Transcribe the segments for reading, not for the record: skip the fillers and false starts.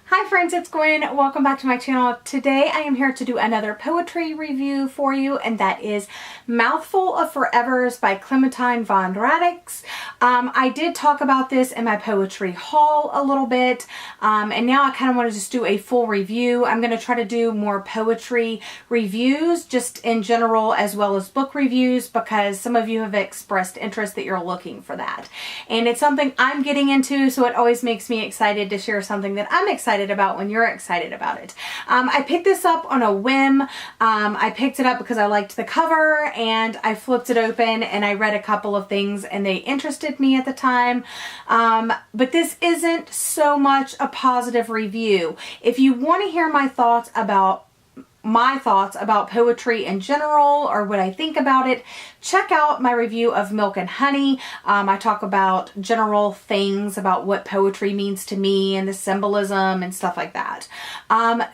Hi friends, it's Gwen. Welcome back to my channel. Today I am here to do another poetry review for you, and that is Mouthful of Forevers by Clementine Von Radics. I did talk about this in my poetry haul a little bit, and now I kind of want to just do a full review. I'm going to try to do more poetry reviews just in general as well as book reviews, because some of you have expressed interest that you're looking for that. And it's something I'm getting into, so it always makes me excited to share something that I'm excited about when you're excited about it. I picked this up on a whim. I picked it up because I liked the cover, and I flipped it open and I read a couple of things and they interested me at the time. But this isn't so much a positive review. If you want to hear my thoughts about poetry in general, or what I think about it, check out my review of Milk and Honey. I talk about general things about what poetry means to me and the symbolism and stuff like that.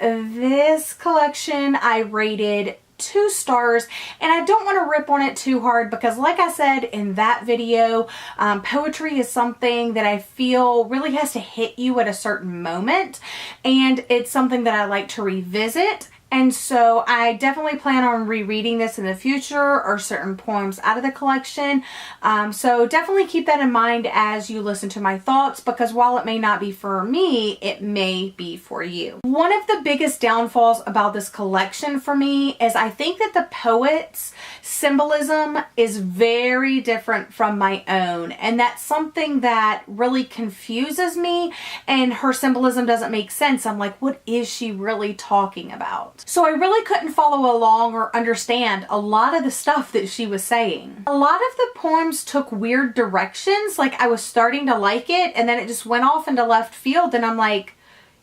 This collection I rated 2 stars, and I don't want to rip on it too hard because, like I said in that video, poetry is something that I feel really has to hit you at a certain moment, and it's something that I like to revisit. And so I definitely plan on rereading this in the future, or certain poems out of the collection. So definitely keep that in mind as you listen to my thoughts, because while it may not be for me, it may be for you. One of the biggest downfalls about this collection for me is I think that the poet's symbolism is very different from my own. And that's something that really confuses me, and her symbolism doesn't make sense. I'm like, what is she really talking about? So I really couldn't follow along or understand a lot of the stuff that she was saying. A lot of the poems took weird directions. Like, I was starting to like it, and then it just went off into left field, and I'm like,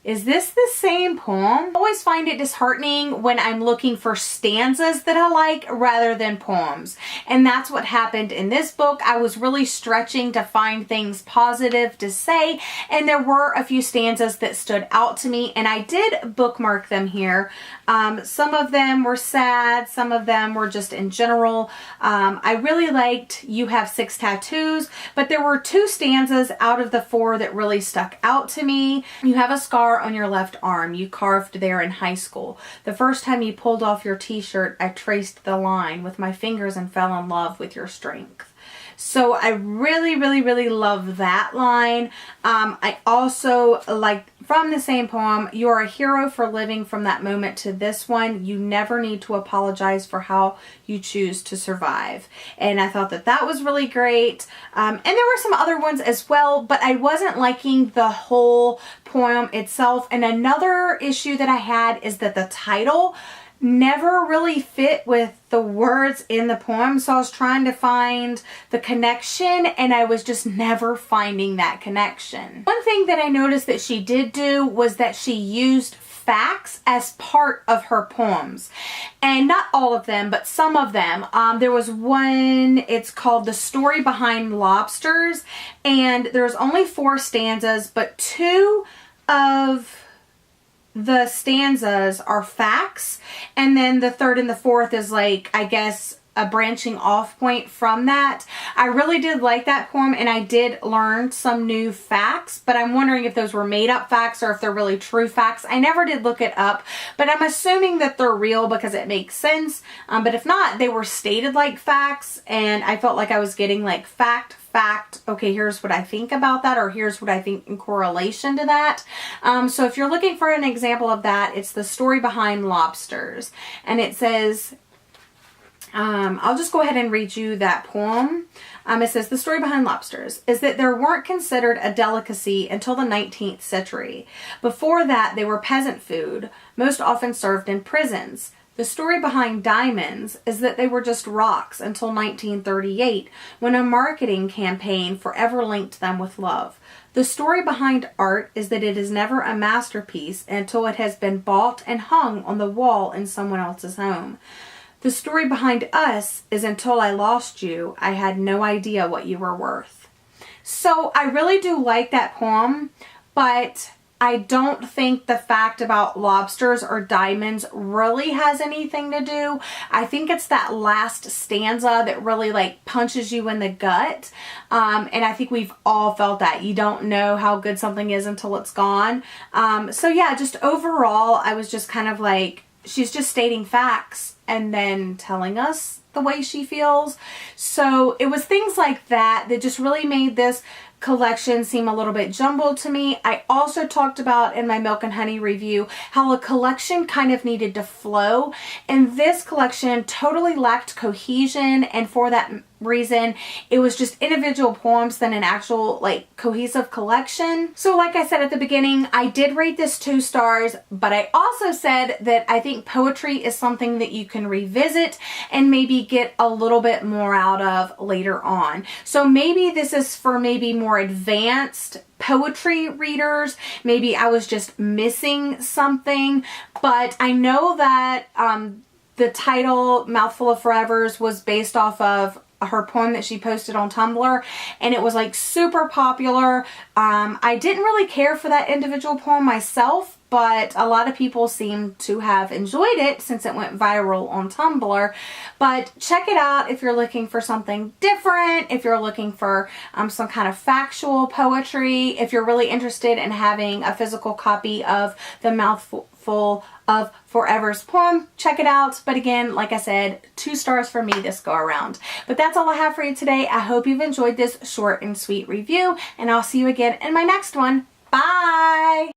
is this the same poem? I always find it disheartening when I'm looking for stanzas that I like rather than poems. And that's what happened in this book. I was really stretching to find things positive to say, and there were a few stanzas that stood out to me, and I did bookmark them here. Some of them were sad, some of them were just in general. I really liked You Have 6 Tattoos, but there were 2 stanzas out of the 4 that really stuck out to me. You have a scar on your left arm you carved there in high school. The first time you pulled off your t-shirt, I traced the line with my fingers and fell in love with your strength. So I really love that line. I also like, from the same poem, you're a hero for living from that moment to this one. You never need to apologize for how you choose to survive. And I thought that that was really great. And there were some other ones as well, but I wasn't liking the whole poem itself. And another issue that I had is that the title never really fit with the words in the poem. So I was trying to find the connection, and I was just never finding that connection. One thing that I noticed that she did do was that she used facts as part of her poems, and not all of them, but some of them. There was one, it's called The Story Behind Lobsters, and there's only 4 stanzas, but 2 of the stanzas are facts, and then the 3rd and the 4th is, like, I guess, a branching off point from that. I really did like that poem, and I did learn some new facts, but I'm wondering if those were made up facts or if they're really true facts. I never did look it up, but I'm assuming that they're real because it makes sense. But if not, they were stated like facts, and I felt like I was getting like fact, okay, here's what I think about that, or here's what I think in correlation to that. So if you're looking for an example of that, it's The Story Behind Lobsters, and it says, I'll just go ahead and read you that poem. It says, the story behind lobsters is that they weren't considered a delicacy until the 19th century. Before that, they were peasant food, most often served in prisons. The story behind diamonds is that they were just rocks until 1938, when a marketing campaign forever linked them with love. The story behind art is that it is never a masterpiece until it has been bought and hung on the wall in someone else's home. The story behind us is until I lost you, I had no idea what you were worth. So I really do like that poem, but I don't think the fact about lobsters or diamonds really has anything to do. I think it's that last stanza that really like punches you in the gut. And I think we've all felt that. You don't know how good something is until it's gone. So yeah, just overall, I was just kind of like, she's just stating facts and then telling us the way she feels. So it was things like that that just really made this collection seem a little bit jumbled to me. I also talked about in my Milk and Honey review how a collection kind of needed to flow, and this collection totally lacked cohesion, and for that reason it was just individual poems than an actual like cohesive collection. So like I said at the beginning, I did rate this 2 stars, but I also said that I think poetry is something that you can revisit and maybe get a little bit more out of later on. So maybe this is for maybe more advanced poetry readers. Maybe I was just missing something, but I know that the title Mouthful of Forevers was based off of her poem that she posted on Tumblr, and it was like super popular. I didn't really care for that individual poem myself, but a lot of people seem to have enjoyed it since it went viral on Tumblr. But check it out if you're looking for something different, if you're looking for some kind of factual poetry, if you're really interested in having a physical copy of the Mouthful of Forever's poem, check it out. But again, like I said, 2 stars for me this go around. But that's all I have for you today. I hope you've enjoyed this short and sweet review, and I'll see you again in my next one. Bye!